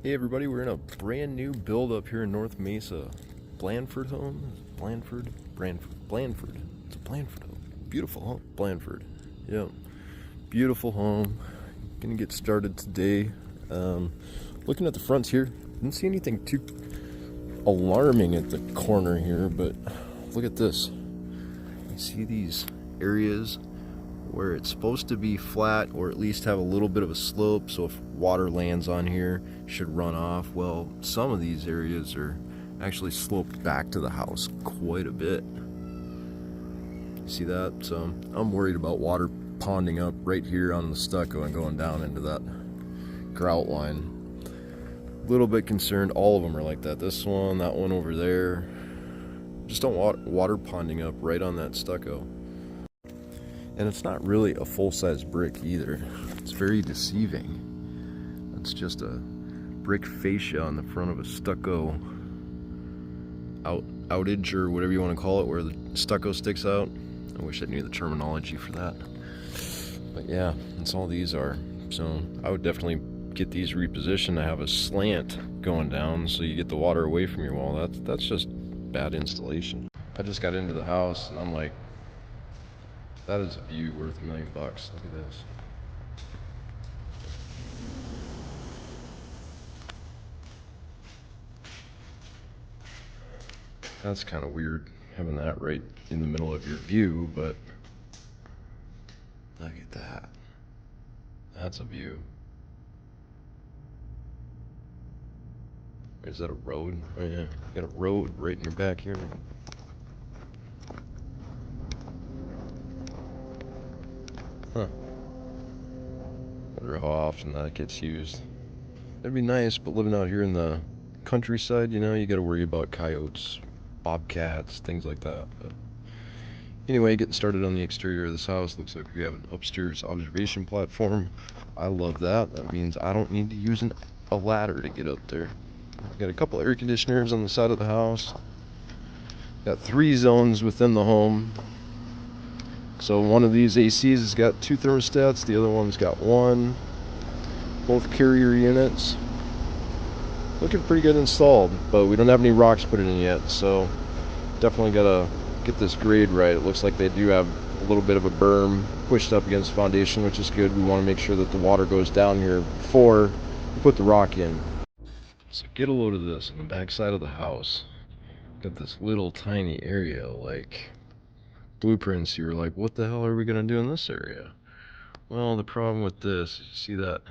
Hey everybody, we're in a brand new build up here in North Mesa. Blanford home? Blanford? Blanford. It's a Blanford home. Beautiful home. Blanford. Yeah. Beautiful home. Gonna get started today. Looking at the fronts here, didn't see anything too alarming at the corner here, but look at this. You see these areas where it's supposed to be flat or at least have a little bit of a slope, so if water lands on here it should run off. Well, some of these areas are actually sloped back to the house quite a bit. See that? So I'm worried about water ponding up right here on the stucco and going down into that grout line. A little bit concerned. All of them are like that. This one, that one over there. Just don't want water ponding up right on that stucco. And it's not really a full-size brick either. It's very deceiving. It's just a brick fascia on the front of a stucco outage or whatever you want to call it, where the stucco sticks out. I wish I knew the terminology for that. But yeah, that's all these are. So I would definitely get these repositioned to have a slant going down so you get the water away from your wall. That's just bad installation. I just got into the house and I'm like, that is a view worth $1 million. Look at this. That's kind of weird having that right in the middle of your view, but look at that. That's a view. Is that a road? Oh yeah, you got a road right in your back here. Huh. Wonder how often that gets used. That'd be nice, but living out here in the countryside, you know, you gotta worry about coyotes, bobcats, things like that. But anyway, getting started on the exterior of this house. Looks like we have an upstairs observation platform. I love that. That means I don't need to use a ladder to get up there. Got a couple air conditioners on the side of the house. Got 3 zones within the home. So one of these ACs has got 2 thermostats, the other one's got 1. Both carrier units. Looking pretty good installed, but we don't have any rocks put in yet, so definitely gotta get this grade right. It looks like they do have a little bit of a berm pushed up against the foundation, which is good. We want to make sure that the water goes down here before we put the rock in. So get a load of this on the back side of the house. Got this little tiny area, like blueprints. You're like, what the hell are we gonna do in this area? Well, the problem with this, you see that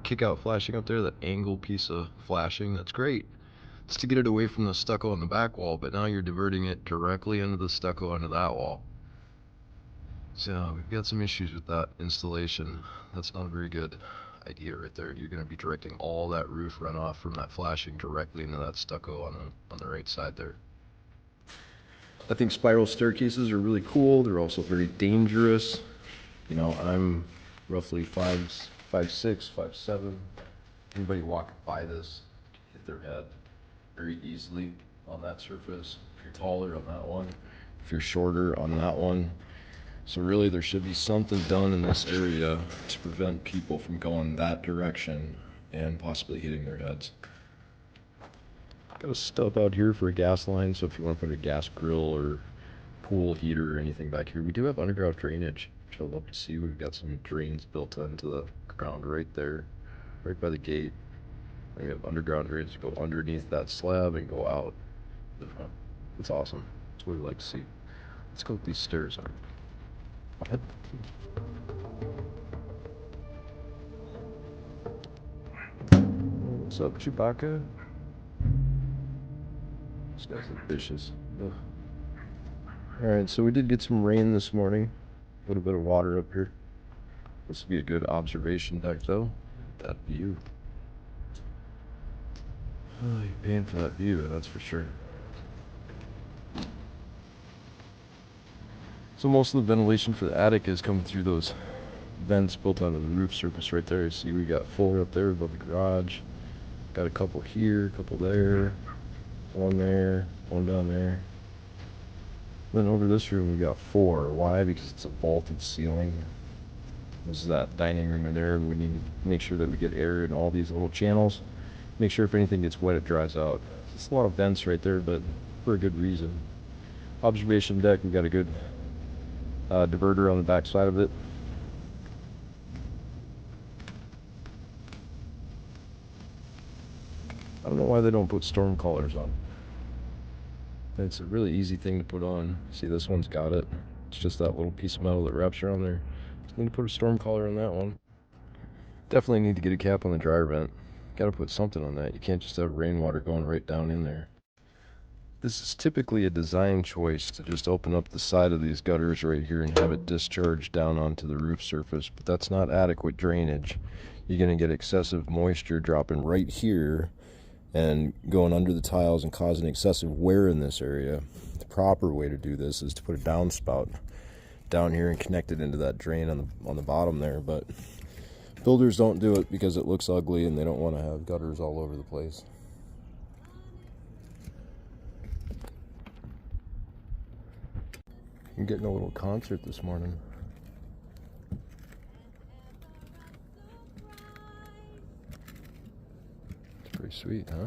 kick out flashing up there, that angle piece of flashing? That's great. It's to get it away from the stucco on the back wall, but now you're diverting it directly into the stucco onto that wall. So we've got some issues with that installation. That's not a very good idea right there. You're going to be directing all that roof runoff from that flashing directly into that stucco on the right side there. I think spiral staircases are really cool. They're also very dangerous. You know, I'm roughly 5'6", 5'7". Anybody walking by this hit their head very easily on that surface. If you're taller on that one, if you're shorter on that one. So really there should be something done in this area to prevent people from going that direction and possibly hitting their heads. Got a stub out here for a gas line, so if you want to put a gas grill or pool heater or anything back here. We do have underground drainage, which I'd love to see. We've got some drains built into the ground right there, right by the gate. We have underground drains to go underneath that slab and go out. It's awesome. That's what we like to see. Let's go up these stairs. Ahead. What's up, Chewbacca? This guy's vicious. Alright, so we did get some rain this morning. A little bit of water up here. This would be a good observation deck, though. That view. Oh, you're paying for that view, that's for sure. So most of the ventilation for the attic is coming through those vents built onto the roof surface right there. You see we got 4 up there above the garage. Got a couple here, a couple there. One there, one down there. Then over this room we got 4. Why? Because it's a vaulted ceiling. This is that dining room in there. We need to make sure that we get air in all these little channels. Make sure if anything gets wet, it dries out. It's a lot of vents right there, but for a good reason. Observation deck, we got a good diverter on the back side of it. I don't know why they don't put storm collars on. It's a really easy thing to put on. See, this one's got it. It's just that little piece of metal that wraps around there. Just need to put a storm collar on that one. Definitely need to get a cap on the dryer vent. Got to put something on that. You can't just have rainwater going right down in there. This is typically a design choice to just open up the side of these gutters right here and have it discharge down onto the roof surface, but that's not adequate drainage. You're going to get excessive moisture dropping right here and going under the tiles and causing excessive wear in this area. The proper way to do this is to put a downspout down here and connect it into that drain on the bottom there, but builders don't do it because it looks ugly and they don't want to have gutters all over the place. I'm getting a little concert this morning. It's pretty sweet, huh?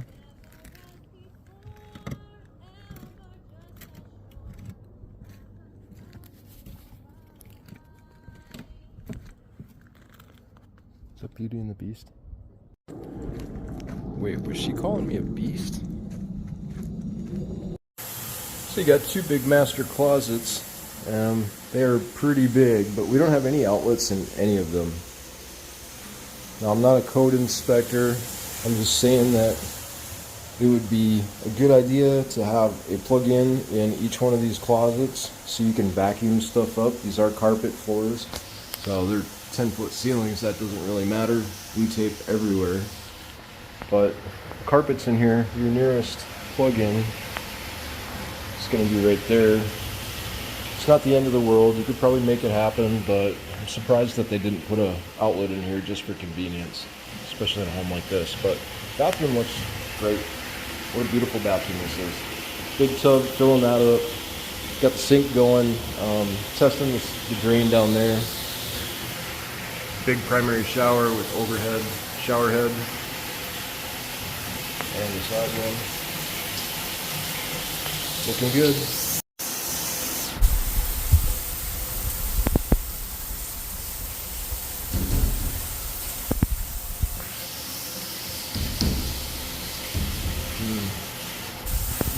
Is that Beauty and the Beast? Wait, was she calling me a beast? So you got two big master closets. They are pretty big, but we don't have any outlets in any of them. Now, I'm not a code inspector. I'm just saying that it would be a good idea to have a plug-in in each one of these closets so you can vacuum stuff up. These are carpet floors, so they're 10-foot ceilings. That doesn't really matter. Glue tape everywhere. But carpets in here, your nearest plug-in is going to be right there. It's not the end of the world. You could probably make it happen, but I'm surprised that they didn't put an outlet in here just for convenience, especially in a home like this. But bathroom looks great. What a beautiful bathroom this is. Big tub, filling that up. Got the sink going. Testing the drain down there. Big primary shower with overhead shower head. And the side one. Looking good.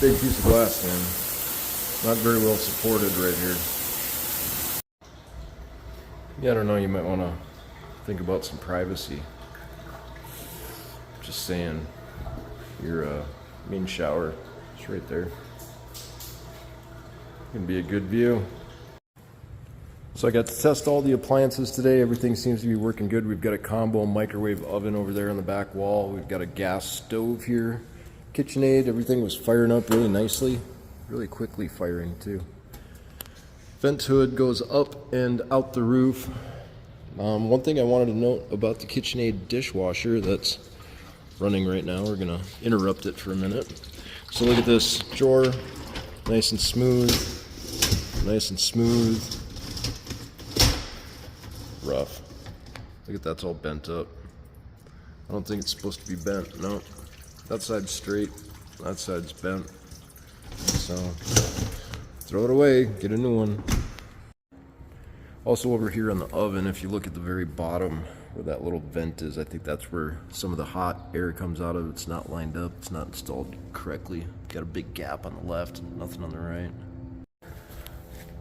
Big piece of glass, man. Not very well supported right here. Yeah, I don't know, you might want to think about some privacy. Just saying, your main shower is right there. Gonna be a good view. So I got to test all the appliances today. Everything seems to be working good. We've got a combo microwave oven over there on the back wall. We've got a gas stove here. KitchenAid, everything was firing up really nicely. Really quickly firing too. Vent hood goes up and out the roof. One thing I wanted to note about the KitchenAid dishwasher that's running right now, we're gonna interrupt it for a minute. So look at this drawer, nice and smooth, nice and smooth. Rough. Look at that's all bent up. I don't think it's supposed to be bent, no. That side's straight, that side's bent. So, throw it away, get a new one. Also over here on the oven, if you look at the very bottom where that little vent is, I think that's where some of the hot air comes out of. It's not lined up, it's not installed correctly. Got a big gap on the left, nothing on the right.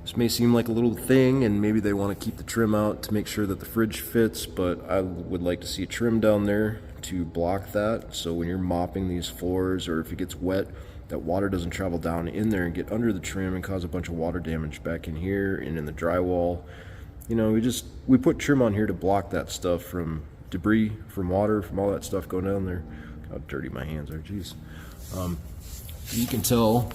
This may seem like a little thing, and maybe they want to keep the trim out to make sure that the fridge fits, but I would like to see a trim down there to block that, so when you're mopping these floors or if it gets wet, that water doesn't travel down in there and get under the trim and cause a bunch of water damage back in here and in the drywall. You know, we put trim on here to block that stuff from debris, from water, from all that stuff going down there. How dirty my hands are, jeez. You can tell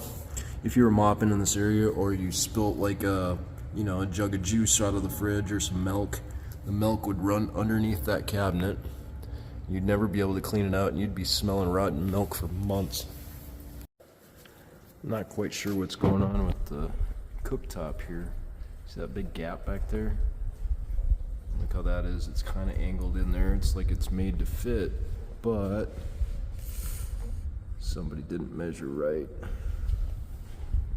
if you were mopping in this area or you spilt like a jug of juice out of the fridge or some milk, the milk would run underneath that cabinet. You'd never be able to clean it out and you'd be smelling rotten milk for months. I'm not quite sure what's going on with the cooktop here. See that big gap back there? Look how that is. It's kind of angled in there. It's like it's made to fit, but Somebody didn't measure right.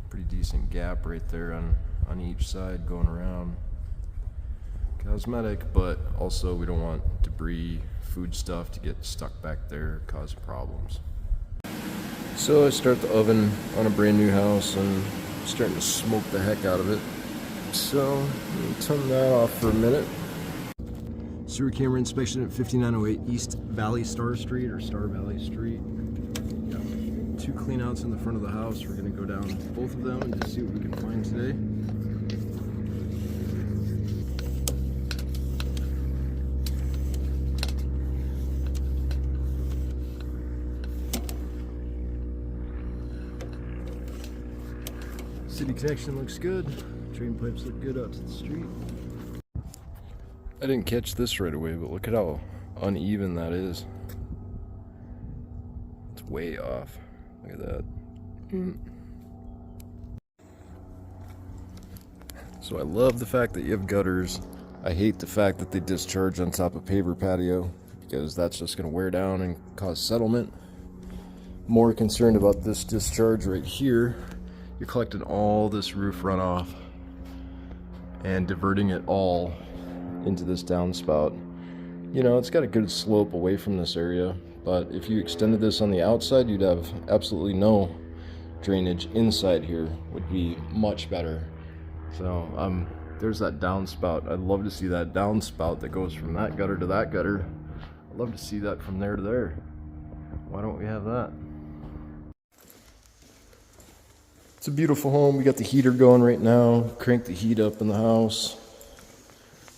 Pretty decent gap right there on each side going around. Cosmetic, but also we don't want debris, food stuff to get stuck back there, cause problems. So I start the oven on a brand new house and I'm starting to smoke the heck out of it. So let me turn that off for a minute. Sewer camera inspection at 5908 East Valley Star Street or Star Valley Street. Got 2 cleanouts in the front of the house. We're going to go down both of them and just see what we can find today. City connection looks good. Drain pipes look good out to the street. I didn't catch this right away, but look at how uneven that is. It's way off. Look at that. So I love the fact that you have gutters. I hate the fact that they discharge on top of paver patio because that's just going to wear down and cause settlement. More concerned about this discharge right here. You're collecting all this roof runoff and diverting it all into this downspout. You know, it's got a good slope away from this area, but if you extended this on the outside, you'd have absolutely no drainage. Inside here would be much better. So there's that downspout. I'd love to see that downspout that goes from that gutter to that gutter. I'd love to see that from there to there. Why don't we have that? It's a beautiful home. We got the heater going right now. Crank the heat up in the house.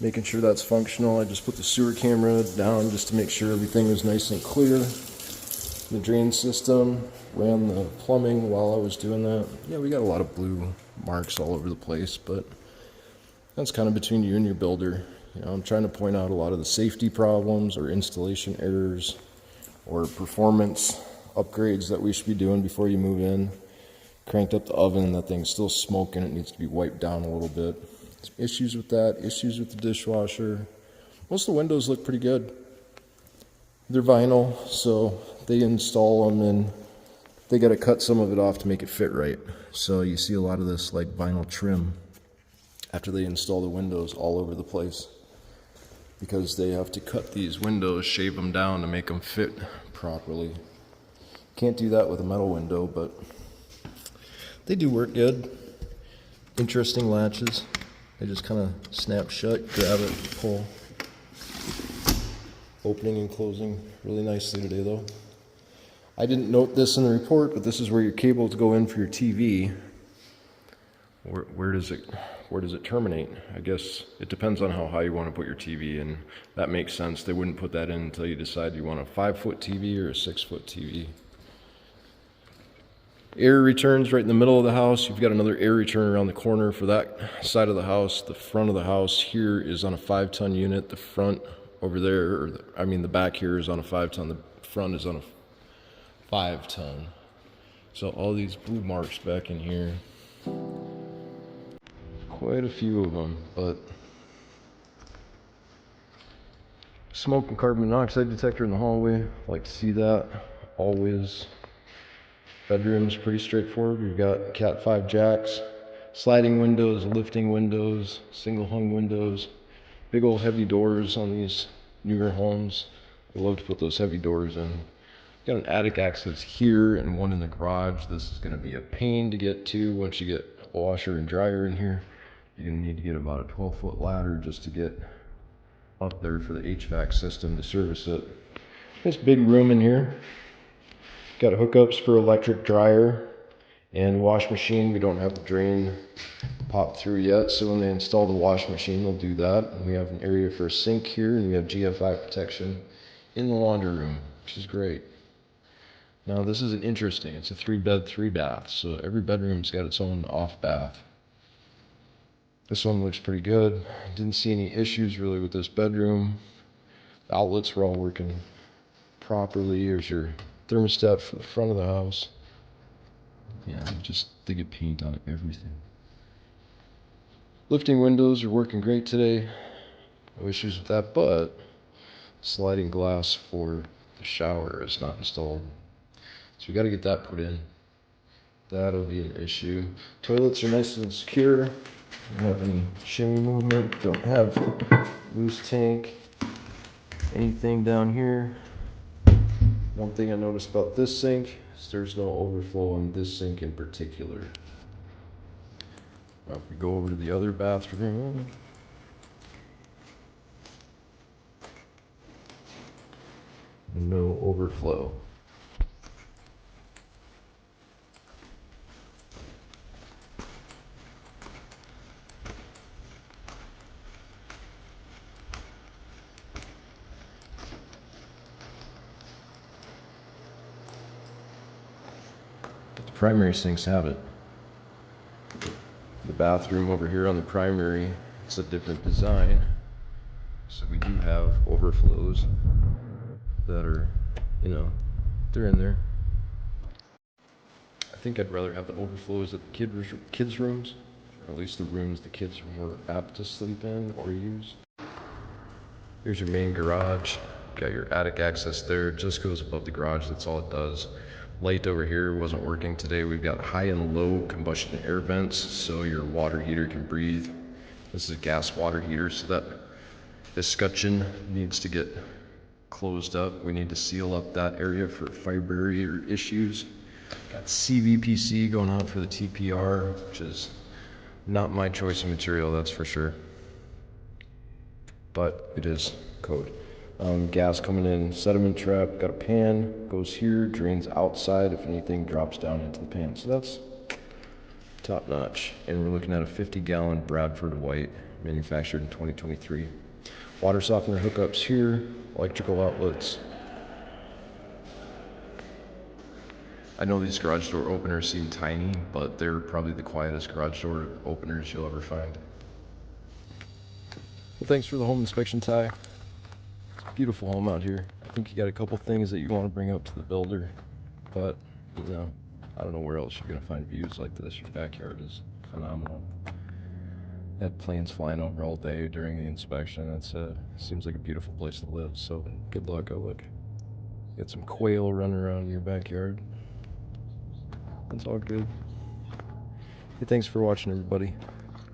Making sure that's functional. I just put the sewer camera down just to make sure everything was nice and clear. The drain system, ran the plumbing while I was doing that. Yeah, we got a lot of blue marks all over the place, but that's kind of between you and your builder. You know, I'm trying to point out a lot of the safety problems or installation errors or performance upgrades that we should be doing before you move in. Cranked up the oven, that thing's still smoking. It needs to be wiped down a little bit. Some issues with that, issues with the dishwasher. Most of the windows look pretty good. They're vinyl, so they install them and they got to cut some of it off to make it fit right. So you see a lot of this like vinyl trim after they install the windows all over the place because they have to cut these windows, shave them down to make them fit properly. Can't do that with a metal window, but they do work good. Interesting latches. They just kind of snap shut, grab it, pull. Opening and closing really nicely today though. I didn't note this in the report, but this is where your cables go in for your TV. Where does it terminate? I guess it depends on how high you want to put your TV in. That makes sense. They wouldn't put that in until you decide you want a 5-foot TV or a 6-foot TV. Air returns right in the middle of the house. You've got another air return around the corner for that side of the house. The front of the house here is on a 5-ton unit. The front over there, the back here is on a 5-ton. The front is on a 5-ton. So all these blue marks back in here. Quite a few of them, but smoke and carbon monoxide detector in the hallway. Like to see that always. Bedroom's pretty straightforward. We've got Cat 5 jacks, sliding windows, lifting windows, single hung windows, big old heavy doors on these newer homes. I love to put those heavy doors in. Got an attic access here and one in the garage. This is going to be a pain to get to once you get a washer and dryer in here. You're going to need to get about a 12-foot ladder just to get up there for the HVAC system to service it. This big room in here. Got hookups for electric dryer and wash machine. We don't have the drain popped through yet, so when they install the wash machine, they'll do that. And we have an area for a sink here, and we have GFI protection in the laundry room, which is great. Now this isn't interesting. It's a 3-bed, 3-bath, so every bedroom's got its own off bath. This one looks pretty good. Didn't see any issues really with this bedroom. The outlets were all working properly. Here's your thermostat for the front of the house. Yeah, they get paint on everything. Lifting windows are working great today. No issues with that, but sliding glass for the shower is not installed. So we got to get that put in. That'll be an issue. Toilets are nice and secure. Don't have any shimmy movement. Don't have loose tank. Anything down here. One thing I noticed about this sink is there's no overflow on this sink in particular. Now if we go over to the other bathroom, no overflow. But the primary sinks have it. The bathroom over here on the primary, it's a different design. So we do have overflows that are, you know, they're in there. I think I'd rather have the overflows at the kids' rooms, or at least the rooms the kids are more apt to sleep in or use. Here's your main garage. Got your attic access there. It just goes above the garage. That's all it does. Light over here wasn't working today. We've got high and low combustion air vents, so your water heater can breathe. This is a gas water heater, so that escutcheon needs to get closed up. We need to seal up that area for fire barrier issues. Got CVPC going on for the TPR, which is not my choice of material, that's for sure. But it is code. Gas coming in, sediment trap, got a pan, goes here, drains outside if anything drops down into the pan. So that's top notch. And we're looking at a 50-gallon Bradford White, manufactured in 2023. Water softener hookups here, electrical outlets. I know these garage door openers seem tiny, but they're probably the quietest garage door openers you'll ever find. Well, thanks for the home inspection, Ty. It's a beautiful home out here. I think you got a couple things that you want to bring up to the builder, but, you know, I don't know where else you're going to find views like this. Your backyard is phenomenal. Had planes flying over all day during the inspection. It seems like a beautiful place to live, so good luck. Get some quail running around in your backyard. That's all good. Hey, thanks for watching, everybody.